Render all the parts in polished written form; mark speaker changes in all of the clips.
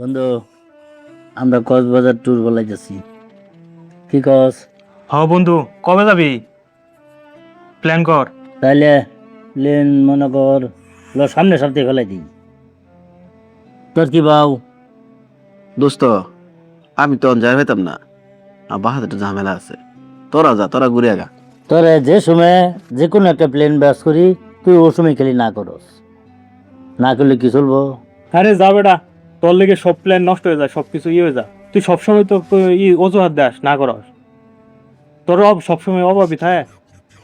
Speaker 1: বন্ধু, আমরা কক্সবাজার ট্যুর বলাইতেছি, কি কস?
Speaker 2: বন্ধু, কবে যাবি? প্ল্যান কর।
Speaker 1: তাইলে প্লেন মনে কর সামনে সপ্তাহে ফেলাই দিই। তোর কি বাউ?
Speaker 3: দোস্ত, আমি তো যাই হইতাম না, আমার বাহাতে একটু ঝামেলা আছে। তোরা যা, তোরা ঘুরে আগা।
Speaker 1: তোরে যে সময় যে কোনো একটা প্লেন ব্যাস করি, তুই ও সময় খালি না করস। না করলে কি চলবো?
Speaker 2: আরে যা বেটা, তোর লেগে সব প্ল্যান নষ্ট হয়ে যায়, সবকিছু হয়ে যায়। তুই সবসময় তো অজুহাত দাস, না করস। তোর সবসময় অভাবই থাকে।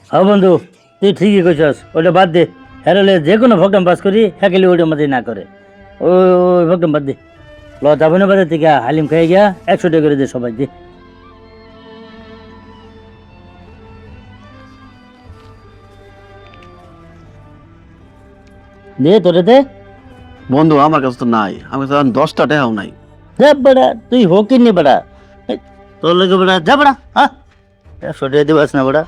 Speaker 1: হ্যাঁ বন্ধু, তুই ঠিকই কইছস, ওটা বাদ দে। হেরলে যে কোনো ভোগাম বাস করি, হ্যাঁ ওইটার মধ্যে না করে। ওই ভোগাম বাদ দে। যাবো না বাজার থেকে হালিম খাই গিয়া 100 টাকা করে দে সবাই দে। দে তোরে দে।
Speaker 3: বন্ধু, আমার কাছে তো নাই, আমার কাছে এখন 10টা টাকাও নাই।
Speaker 1: যা বেড়া, তুই হোকিন নি বেড়া। এই, তোর লাগে বেড়া, যা বেড়া। হ্যাঁ, 100 টাকা দিবাস না বেড়া।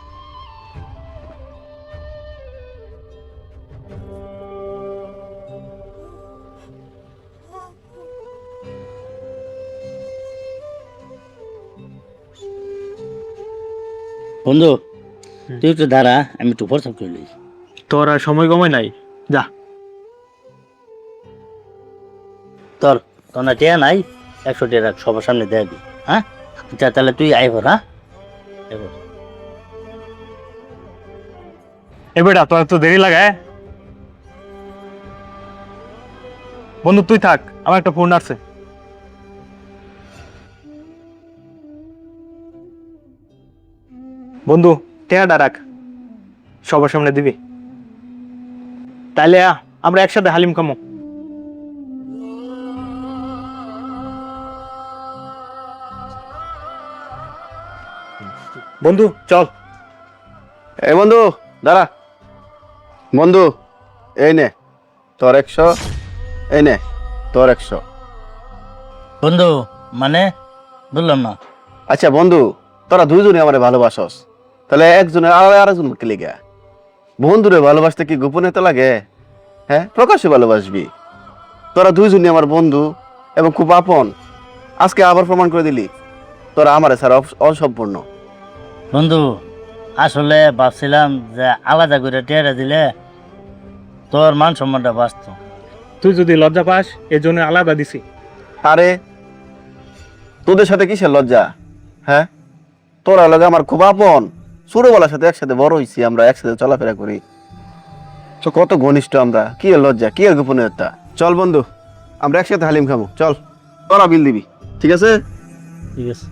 Speaker 1: বন্ধু, তুই একটু দাঁড়া, আমি একটু হোয়াটসঅ্যাপ করে লই।
Speaker 2: তোর আর সময় কময় নাই, যা।
Speaker 1: তোর তোর না টিয়া নাই, 100 টাকা রাখ, সবার সামনে দেয় দি। হ্যাঁ, আচ্ছা তাহলে তুই আইবর। হ্যাঁ, আইবর।
Speaker 2: এ বেটা, তোর তো দেরি লাগায়। বন্ধু তুই থাক, আমার একটা ফোন আসছে। বন্ধু, টেয়াটা রাখ, সবার সামনে দিবি। তাইলে আমরা একসাথে হালিম খামো। বন্ধু চল।
Speaker 3: এই বন্ধু, দাঁড়া। বন্ধু, এই নে তোর 100, এই নে তোর 100।
Speaker 1: বন্ধু মানে বললাম না।
Speaker 3: আচ্ছা বন্ধু, তোরা দুইজনে আমারে ভালোবাসস, তাহলে একজনের আরেকজনকে লেগে বন্ধুরে ভালোবাসতে কি গোপনে তো লাগে? হ্যাঁ, প্রকাশ্যে ভালোবাসবি। তোরা দুইজনই আমার বন্ধু এবং খুব আপন। আজকে আবার প্রমাণ করে দিলি তোরা আমারে ছাড়া অসম্পূর্ণ।
Speaker 1: বন্ধু, আসলে ভাবছিলাম যে আলাদা করে টেরা দিলে তোর মান সম্মানটা বাঁচত।
Speaker 2: তুই যদি লজ্জা পাস, এর জন্য আলাদা দিছি।
Speaker 3: আরে তোদের সাথে কিসের লজ্জা? হ্যাঁ, তোরা লাগে আমার খুব আপন। ছোটবেলার সাথে একসাথে বড় হইছি, আমরা একসাথে চলাফেরা করি, তো কত ঘনিষ্ঠ আমরা। কি এর লজ্জা, কি এর গোপনীয়তা? চল বন্ধু, আমরা একসাথে হালিম খাবো, চল। তোরা বিল দিবি, ঠিক আছে?
Speaker 1: ঠিক আছে।